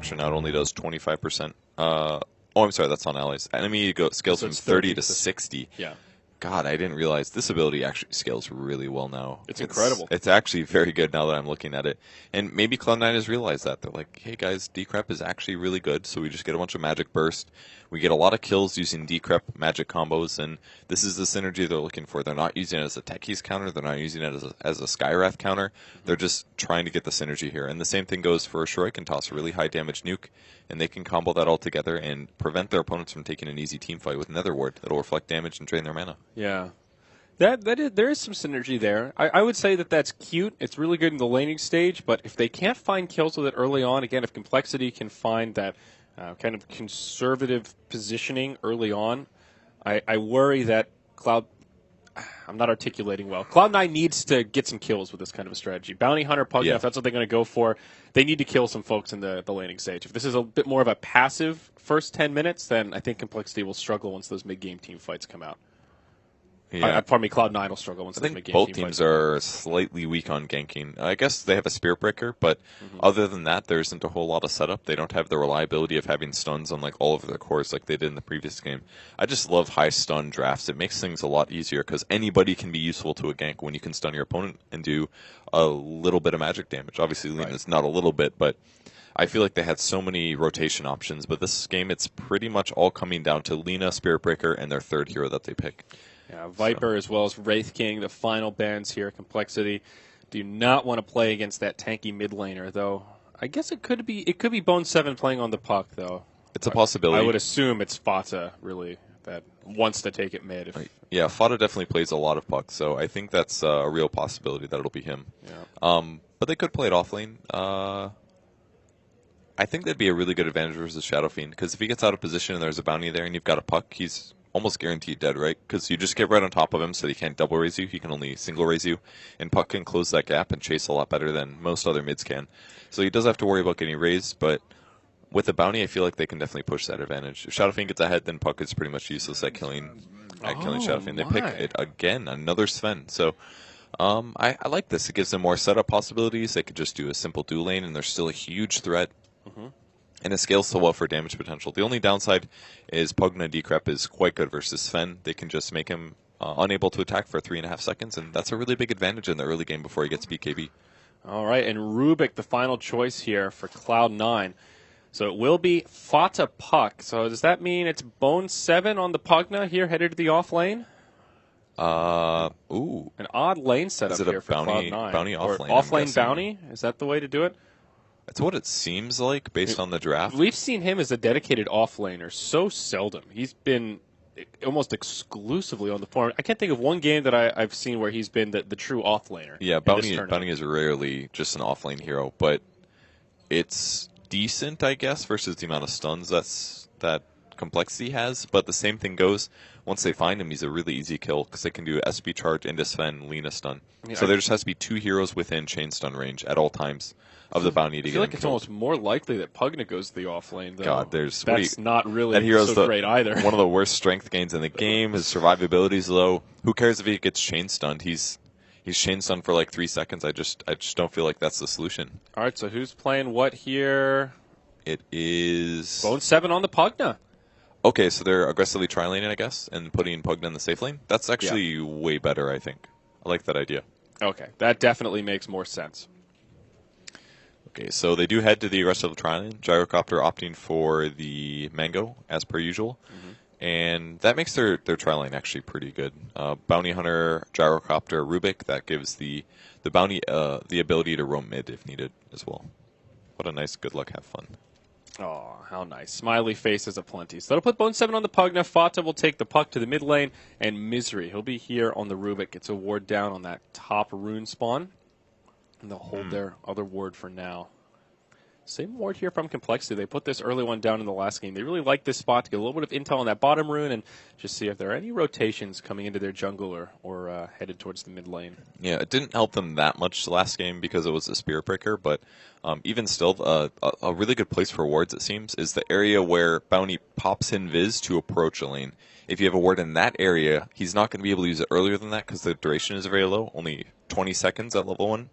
reaction not only does 25%. I'm sorry, that's on allies. Enemy scales So from it's 30 to 60. Yeah. God, I didn't realize this ability actually scales really well now. It's incredible. It's actually very good now that I'm looking at it. And maybe Cloud9 has realized that. They're like, hey guys, Decrep is actually really good, so we just get a bunch of magic burst. We get a lot of kills using Decrep magic combos, and this is the synergy they're looking for. They're not using it as a Techies counter, they're not using it as a Skywrath counter. They're just trying to get the synergy here. And the same thing goes for Shuriken can toss a really high damage nuke, and they can combo that all together and prevent their opponents from taking an easy team fight with Nether Ward that'll reflect damage and drain their mana. Yeah. There is some synergy there. I would say that that's cute. It's really good in the laning stage, but if they can't find kills with it early on, again, if Complexity can find that kind of conservative positioning early on, I worry that I'm not articulating well. Cloud9 needs to get some kills with this kind of a strategy. Bounty Hunter, Pugna, if that's what they're going to go for, they need to kill some folks in the laning stage. If this is a bit more of a passive first 10 minutes, then I think Complexity will struggle once those mid-game team fights come out. Yeah. Pardon me, Cloud9 will struggle once I those think mid-game both team teams fights are slightly weak on ganking. I guess they have a Spirit Breaker, but other than that, there isn't a whole lot of setup. They don't have the reliability of having stuns on like all of their cores like they did in the previous game. I just love high stun drafts. It makes things a lot easier because anybody can be useful to a gank when you can stun your opponent and do a little bit of magic damage. Obviously, Lena's not a little bit, but I feel like they had so many rotation options. But this game, it's pretty much all coming down to Lina, Spirit Breaker, and their third hero that they pick. Yeah, Viper as well as Wraith King, the final bans here. Complexity do not want to play against that tanky mid laner, though. I guess it could be Bone 7 playing on the puck, though. It's a possibility. I would assume it's Fata, really, that wants to take it mid. Yeah, Fata definitely plays a lot of pucks, so I think that's a real possibility that it'll be him. Yeah. But they could play it off lane. I think that'd be a really good advantage versus Shadow Fiend, because if he gets out of position and there's a bounty there and you've got a puck, he's almost guaranteed dead, right? Because you just get right on top of him so he can't double raise you. He can only single raise you. And Puck can close that gap and chase a lot better than most other mids can. So he does have to worry about getting raised, but with the bounty, I feel like they can definitely push that advantage. If Shadow Fiend gets ahead, then Puck is pretty much useless at killing Shadow Fiend. They pick it again, another Sven. So I like this. It gives them more setup possibilities. They could just do a simple dual lane, and they're still a huge threat. And it scales so well for damage potential. The only downside is Pugna Decrep is quite good versus Sven. They can just make him unable to attack for 3.5 seconds, and that's a really big advantage in the early game before he gets BKB. All right, and Rubik, the final choice here for Cloud9. So it will be Fata Puck. So does that mean it's Bone 7 on the Pugna here, headed to the off lane? Ooh. An odd lane setup here for Cloud9. Bounty off lane? Off lane bounty? Is that the way to do it? That's what it seems like based on the draft. We've seen him as a dedicated off-laner so seldom. He's been almost exclusively on the farm. I can't think of one game that I've seen where he's been the true off-laner. Yeah, Bounty is rarely just an off-lane hero, but it's decent, I guess, versus the amount of stuns that Complexity has. But the same thing goes, once they find him, he's a really easy kill because they can do SB charge, into Sven, Lina stun. So there just has to be 2 heroes within chain stun range at all times of the bounty to get him I feel like it's almost more likely that Pugna goes to the off lane, though. God, that's not really so great either. One of the worst strength gains in the game. His survivability is low. Who cares if he gets chain stunned? He's chain stunned for like 3 seconds. I just don't feel like that's the solution. All right, so who's playing what here? It is Bone 7 on the Pugna. Okay, so they're aggressively tri-laning, I guess, and putting Pugna in the safe lane. That's actually way better, I think. I like that idea. Okay, that definitely makes more sense. Okay, so they do head to the aggressive tri-lane. Gyrocopter opting for the Mango, as per usual. And that makes their tri-lane actually pretty good. Bounty Hunter, Gyrocopter, Rubik, that gives the bounty the ability to roam mid if needed as well. What a nice good luck, have fun. Oh, how nice. Smiley faces aplenty. So that'll put Bone 7 on the Pugna. Fata will take the puck to the mid lane. And Misery, he'll be here on the Rubik. Gets a ward down on that top rune spawn. And they'll hold their other ward for now. Same ward here from Complexity. They put this early one down in the last game. They really like this spot to get a little bit of intel on that bottom rune and just see if there are any rotations coming into their jungle or headed towards the mid lane. Yeah, it didn't help them that much last game because it was a Spirit Breaker, but even still, a really good place for wards, it seems, is the area where Bounty pops in Viz to approach a lane. If you have a ward in that area, he's not going to be able to use it earlier than that because the duration is very low, only 20 seconds at level 1.